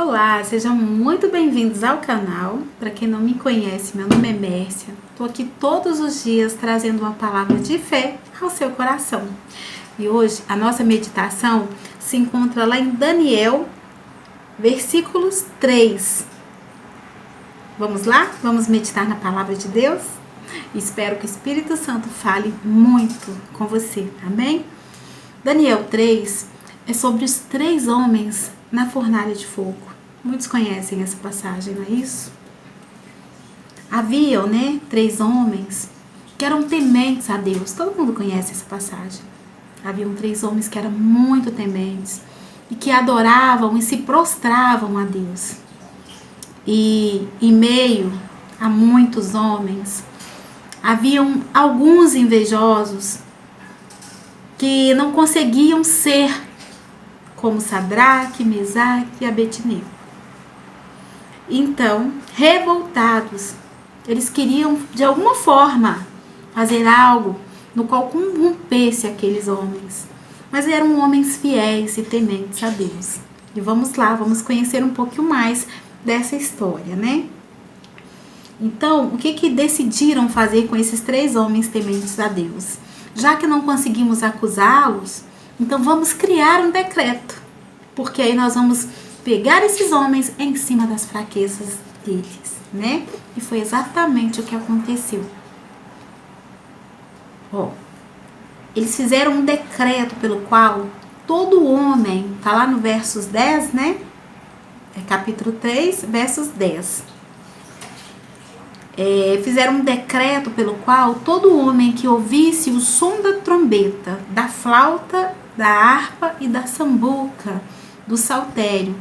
Olá, sejam muito bem-vindos ao canal. Para quem não me conhece, meu nome é Mércia. Estou aqui todos os dias trazendo uma palavra de fé ao seu coração. E hoje a nossa meditação se encontra lá em Daniel, versículos 3. Vamos lá? Vamos meditar na palavra de Deus? Espero que o Espírito Santo fale muito com você, amém? Daniel 3 é sobre os 3 homens na fornalha de fogo. Muitos conhecem essa passagem, não é isso? Haviam, 3 homens que eram tementes a Deus. Todo mundo conhece essa passagem. Haviam 3 homens que eram muito tementes e que adoravam e se prostravam a Deus. E em meio a muitos homens, haviam alguns invejosos que não conseguiam ser como Sadraque, Mesaque e Abednego. Então, revoltados, eles queriam de alguma forma fazer algo no qual corrompesse aqueles homens. Mas eram homens fiéis e tementes a Deus. E vamos lá, vamos conhecer um pouquinho mais dessa história, Então, o que decidiram fazer com esses 3 homens tementes a Deus? Já que não conseguimos acusá-los, então vamos criar um decreto, porque aí nós vamos pegar esses homens em cima das fraquezas deles, E foi exatamente o que aconteceu. Eles fizeram um decreto pelo qual todo homem, tá lá no versos 10, É capítulo 3, versos 10. Fizeram um decreto pelo qual todo homem que ouvisse o som da trombeta, da flauta, da harpa e da sambuca, do saltério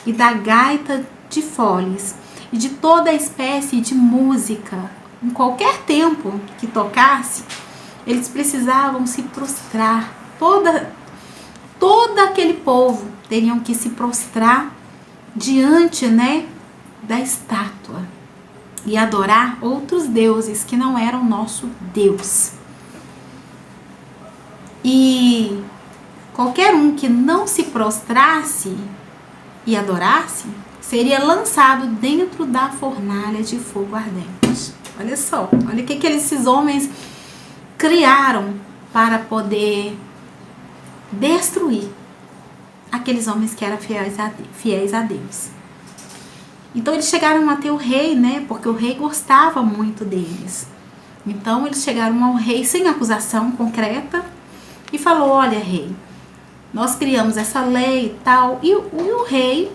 e da gaita de foles e de toda espécie de música, em qualquer tempo que tocasse, eles precisavam se prostrar. Todo aquele povo teriam que se prostrar diante, da estátua e adorar outros deuses que não eram nosso Deus. E qualquer um que não se prostrasse e adorasse seria lançado dentro da fornalha de fogo ardente. Olha só, olha o que esses homens criaram para poder destruir aqueles homens que eram fiéis a Deus. Então eles chegaram até o rei, porque o rei gostava muito deles. Então eles chegaram ao rei sem acusação concreta e falou: olha, rei, nós criamos essa lei e tal. E o rei,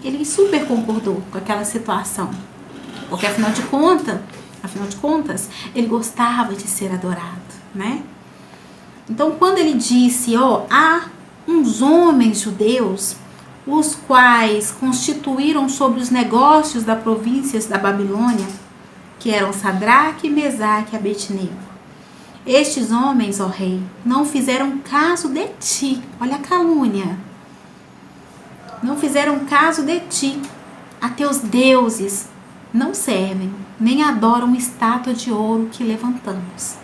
ele super concordou com aquela situação, porque afinal de contas, ele gostava de ser adorado, Então quando ele disse: há uns homens judeus, os quais constituíram sobre os negócios da província da Babilônia, que eram Sadraque, Mesaque e Abednego. Estes homens, ó rei, não fizeram caso de ti. Olha a calúnia. Não fizeram caso de ti. A teus deuses não servem, nem adoram estátua de ouro que levantamos.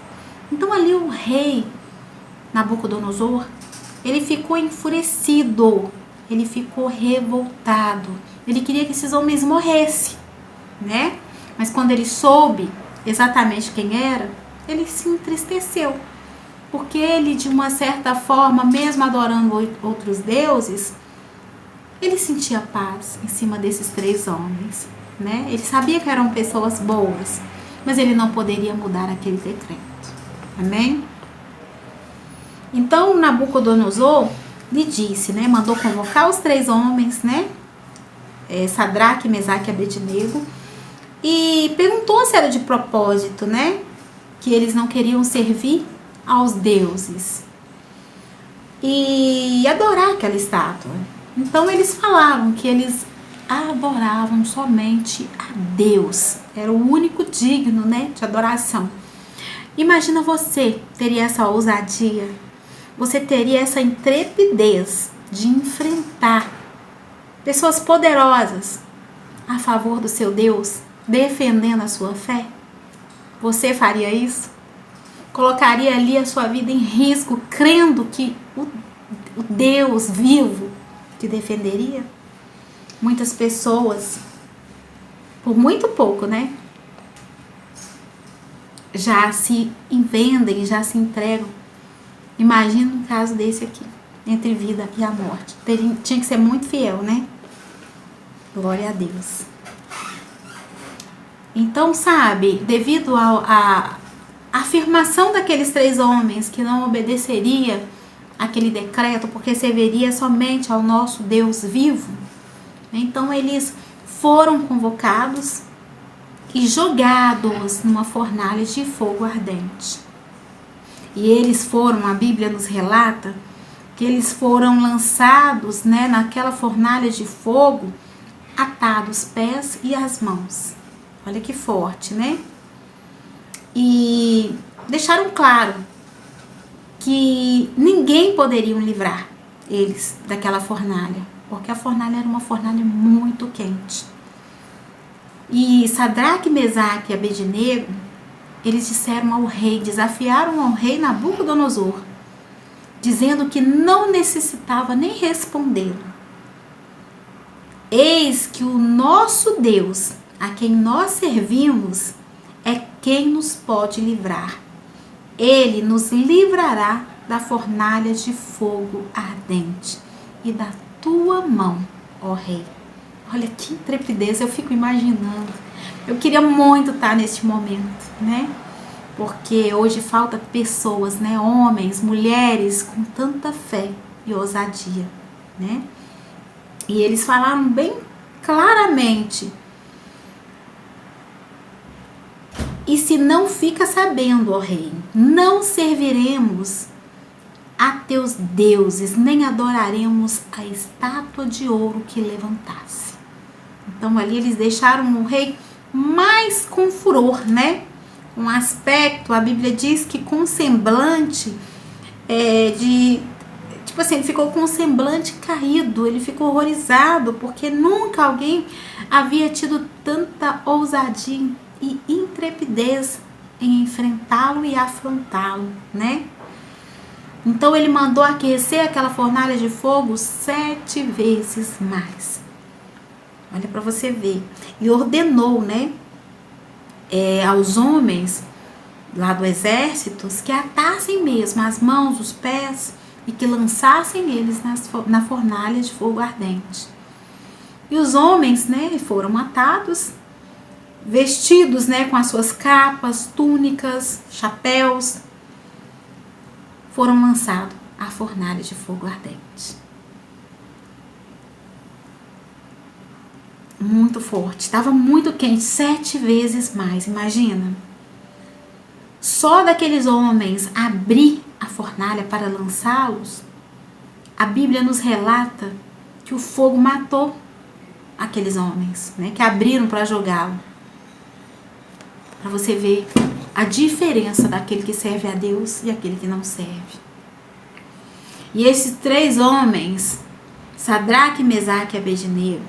Então ali o rei Nabucodonosor, ele ficou enfurecido. Ele ficou revoltado. Ele queria que esses homens morressem, Mas quando ele soube exatamente quem era, ele se entristeceu. Porque ele, de uma certa forma, mesmo adorando outros deuses, ele sentia paz em cima desses 3 homens, Ele sabia que eram pessoas boas, mas ele não poderia mudar aquele decreto. Amém? Então, Nabucodonosor lhe disse, mandou convocar os 3 homens, Sadraque, Mesaque e Abednego, e perguntou se era de propósito, que eles não queriam servir aos deuses e adorar aquela estátua. Então eles falaram que eles adoravam somente a Deus, era o único digno, de adoração. Imagina, você teria essa ousadia, você teria essa intrepidez de enfrentar pessoas poderosas a favor do seu Deus, defendendo a sua fé? Você faria isso? Colocaria ali a sua vida em risco, crendo que o Deus vivo te defenderia? Muitas pessoas, por muito pouco, né, já se vendem, já se entregam. Imagina um caso desse aqui, entre vida e a morte. Tinha que ser muito fiel, né? Glória a Deus. Então, sabe, devido à afirmação daqueles 3 homens que não obedeceria aquele decreto, porque serviria somente ao nosso Deus vivo, então eles foram convocados e jogados numa fornalha de fogo ardente. E eles foram, a Bíblia nos relata, que eles foram lançados, né, naquela fornalha de fogo, atados os pés e as mãos. Olha que forte, né? E deixaram claro que ninguém poderia livrar eles daquela fornalha, porque a fornalha era uma fornalha muito quente. E Sadraque, Mesaque e Abednego, eles disseram ao rei, desafiaram ao rei Nabucodonosor, dizendo que não necessitava nem respondê-lo. Eis que o nosso Deus, a quem nós servimos, é quem nos pode livrar. Ele nos livrará da fornalha de fogo ardente e da tua mão, ó rei. Olha que intrepidez, eu fico imaginando. Eu queria muito estar neste momento, né? Porque hoje falta pessoas, né? Homens, mulheres com tanta fé e ousadia, né? E eles falaram bem claramente. E se não fica sabendo, ó rei, não serviremos a teus deuses, nem adoraremos a estátua de ouro que levantasse. Então ali eles deixaram o rei mais com furor, né? Um aspecto, a Bíblia diz que com semblante tipo assim, ele ficou com um semblante caído, ele ficou horrorizado, porque nunca alguém havia tido tanta ousadia e intrepidez em enfrentá-lo e afrontá-lo, né? Então ele mandou aquecer aquela fornalha de fogo 7 vezes mais. Olha para você ver. E ordenou, né, aos homens lá do exército que atassem mesmo as mãos, os pés e que lançassem eles na fornalha de fogo ardente. E os homens, né, foram atados, vestidos, né, com as suas capas, túnicas, chapéus, foram lançados à fornalha de fogo ardente. Muito forte, estava muito quente, 7 vezes mais, imagina. Só daqueles homens abrir a fornalha para lançá-los, a Bíblia nos relata que o fogo matou aqueles homens, né, que abriram para jogá-lo. Para você ver a diferença daquele que serve a Deus e aquele que não serve. E esses 3 homens, Sadraque, Mesaque e Abednego,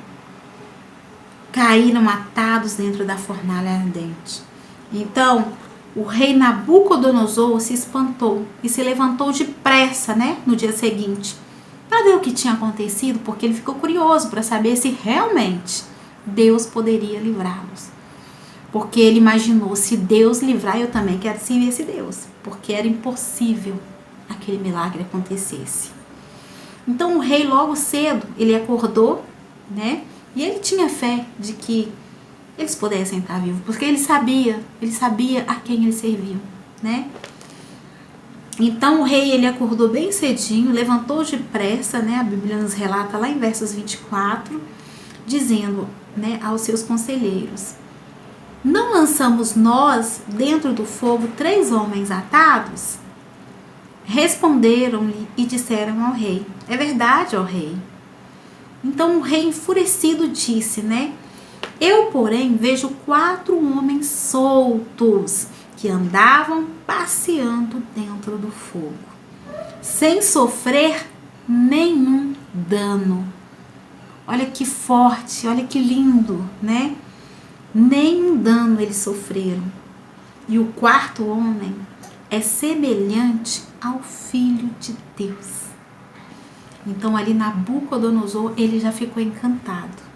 caíram atados dentro da fornalha ardente. Então, o rei Nabucodonosor se espantou e se levantou depressa, né, no dia seguinte, para ver o que tinha acontecido, porque ele ficou curioso para saber se realmente Deus poderia livrá-los. Porque ele imaginou, se Deus livrar, eu também quero servir esse Deus, porque era impossível aquele milagre acontecesse. Então o rei logo cedo, ele acordou, né, e ele tinha fé de que eles pudessem estar vivos, porque ele sabia a quem eles serviam, né? Então o rei, ele acordou bem cedinho, levantou depressa, né? A Bíblia nos relata lá em versos 24, dizendo, né, aos seus conselheiros: não lançamos nós dentro do fogo 3 homens atados? Responderam-lhe e disseram ao rei: é verdade, ó rei. Então o rei enfurecido disse, né, eu, porém, vejo 4 homens soltos que andavam passeando dentro do fogo, sem sofrer nenhum dano. Olha que forte, olha que lindo, né? Nenhum dano eles sofreram. E o 4º homem é semelhante ao Filho de Deus. Então ali Nabucodonosor, ele já ficou encantado.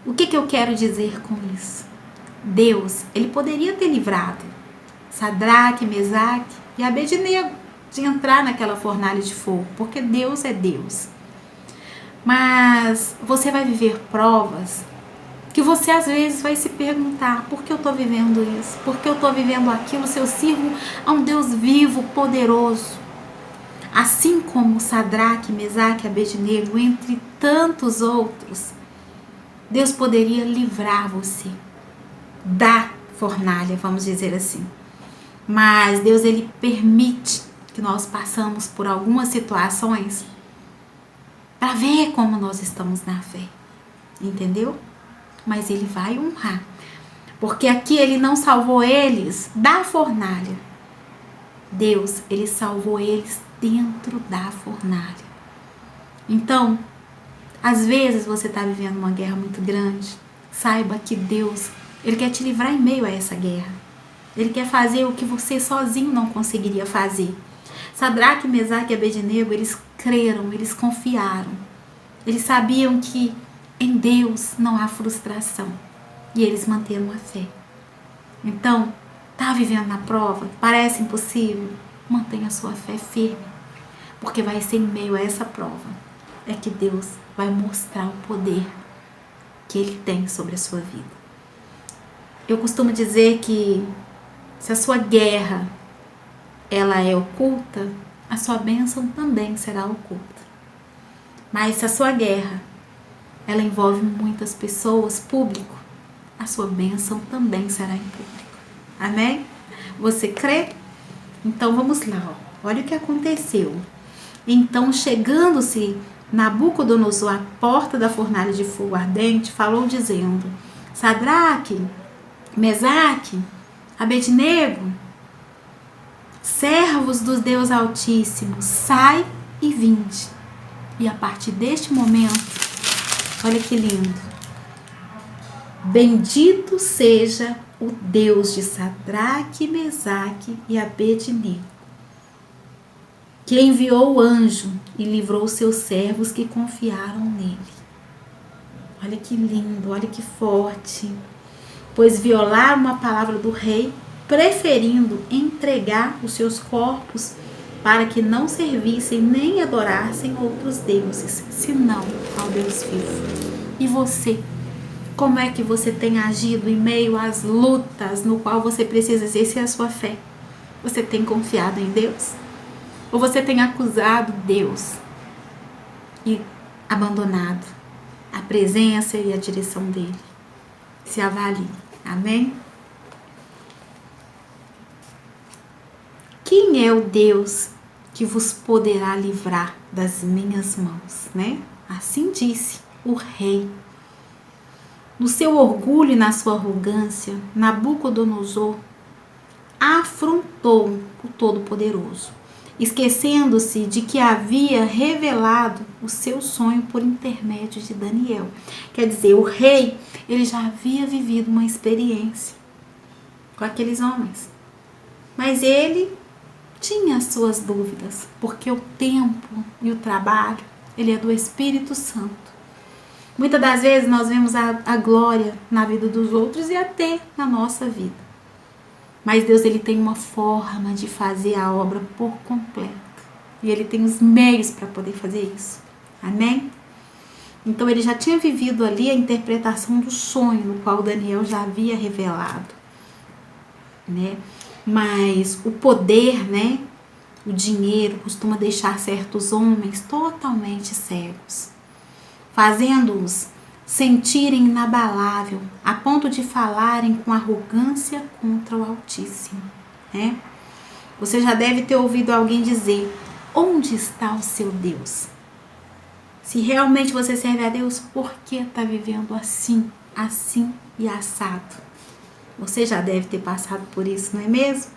O que eu quero dizer com isso? Deus, ele poderia ter livrado Sadraque, Mesaque e Abednego de entrar naquela fornalha de fogo, porque Deus é Deus. Mas você vai viver provas que você às vezes vai se perguntar: por que eu estou vivendo isso? Por que eu estou vivendo aquilo? Se eu sirvo a um Deus vivo, poderoso. Assim como Sadraque, Mesaque e Abednego, entre tantos outros, Deus poderia livrar você da fornalha, vamos dizer assim. Mas Deus, ele permite que nós passamos por algumas situações para ver como nós estamos na fé, entendeu? Mas ele vai honrar, porque aqui ele não salvou eles da fornalha. Deus, ele salvou eles dentro da fornalha. Então, às vezes você está vivendo uma guerra muito grande, saiba que Deus, ele quer te livrar em meio a essa guerra. Ele quer fazer o que você sozinho não conseguiria fazer. Sadraque, Mesaque e Abednego, eles creram, eles confiaram. Eles sabiam que em Deus não há frustração. E eles manteram a fé. Então, está vivendo na prova? Parece impossível? Mantenha a sua fé firme. Porque vai ser em meio a essa prova é que Deus vai mostrar o poder que Ele tem sobre a sua vida. Eu costumo dizer que se a sua guerra ela é oculta, a sua bênção também será oculta. Mas se a sua guerra ela envolve muitas pessoas, público, a sua bênção também será em público. Amém? Você crê? Então vamos lá, ó. Olha o que aconteceu. Então, chegando-se Nabucodonosor à porta da fornalha de fogo ardente, falou dizendo: Sadraque, Mesaque, Abednego, servos do Deus Altíssimo, sai e vinde. E a partir deste momento, olha que lindo, bendito seja o Deus de Sadraque, Mesaque e Abednego, que enviou o anjo e livrou seus servos que confiaram nele. Olha que lindo, olha que forte. Pois violaram a palavra do rei, preferindo entregar os seus corpos para que não servissem nem adorassem outros deuses, senão ao Deus vivo. E você? Como é que você tem agido em meio às lutas no qual você precisa exercer a sua fé? Você tem confiado em Deus? Ou você tem acusado Deus e abandonado a presença e a direção dele? Se avalie. Amém? Quem é o Deus que vos poderá livrar das minhas mãos, né? Assim disse o rei. No seu orgulho e na sua arrogância, Nabucodonosor afrontou o Todo-Poderoso, esquecendo-se de que havia revelado o seu sonho por intermédio de Daniel. Quer dizer, o rei, ele já havia vivido uma experiência com aqueles homens, mas ele tinha as suas dúvidas, porque o tempo e o trabalho, ele é do Espírito Santo. Muitas das vezes nós vemos a glória na vida dos outros e até na nossa vida. Mas Deus, ele tem uma forma de fazer a obra por completo. E ele tem os meios para poder fazer isso. Amém? Então ele já tinha vivido ali a interpretação do sonho, no qual Daniel já havia revelado, né? Mas o poder, né? O dinheiro costuma deixar certos homens totalmente cegos, fazendo-os sentirem inabalável, a ponto de falarem com arrogância contra o Altíssimo, né? Você já deve ter ouvido alguém dizer: onde está o seu Deus? Se realmente você serve a Deus, por que está vivendo assim, assim e assado? Você já deve ter passado por isso, não é mesmo?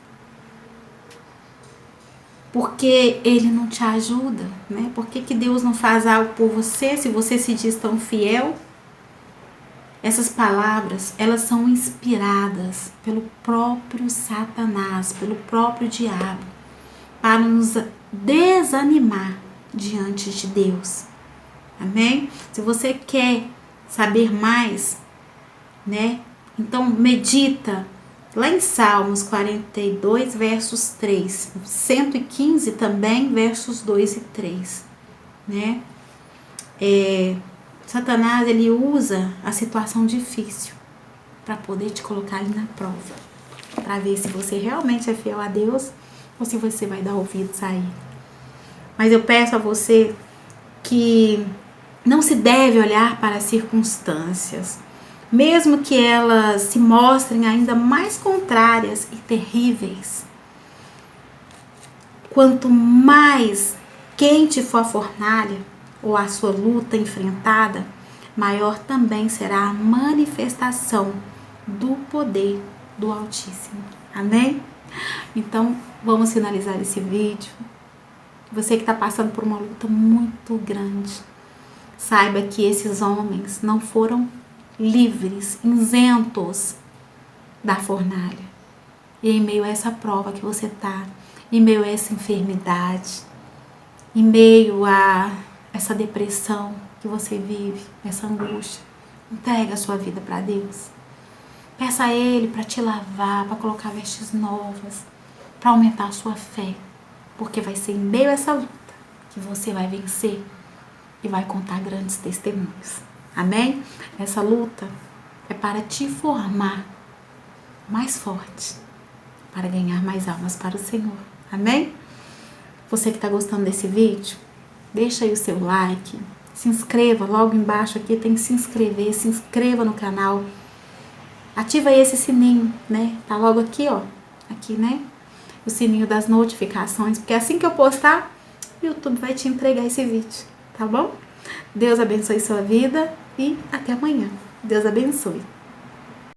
Porque Ele não te ajuda, né? Por que Deus não faz algo por você, se você se diz tão fiel? Essas palavras, elas são inspiradas pelo próprio Satanás, pelo próprio diabo, para nos desanimar diante de Deus. Amém? Se você quer saber mais, né? Então medita lá em Salmos 42, versos 3, 115 também, versos 2 e 3, né? Satanás, ele usa a situação difícil para poder te colocar ali na prova, para ver se você realmente é fiel a Deus ou se você vai dar ouvidos a ele. Mas eu peço a você que não se deve olhar para as circunstâncias, mesmo que elas se mostrem ainda mais contrárias e terríveis. Quanto mais quente for a fornalha ou a sua luta enfrentada, maior também será a manifestação do poder do Altíssimo. Amém? Então, vamos finalizar esse vídeo. Você que está passando por uma luta muito grande, saiba que esses homens não foram livres, isentos da fornalha. E em meio a essa prova que você está, em meio a essa enfermidade, em meio a essa depressão que você vive, essa angústia, entrega a sua vida para Deus. Peça a Ele para te lavar, para colocar vestes novas, para aumentar a sua fé, porque vai ser em meio a essa luta que você vai vencer e vai contar grandes testemunhos. Amém? Essa luta é para te formar mais forte, para ganhar mais almas para o Senhor. Amém? Você que está gostando desse vídeo, deixa aí o seu like, se inscreva, logo embaixo aqui tem que se inscreva no canal, ativa aí esse sininho, né? Tá logo aqui, ó, aqui, né? O sininho das notificações, porque assim que eu postar, o YouTube vai te entregar esse vídeo, tá bom? Deus abençoe sua vida e até amanhã. Deus abençoe.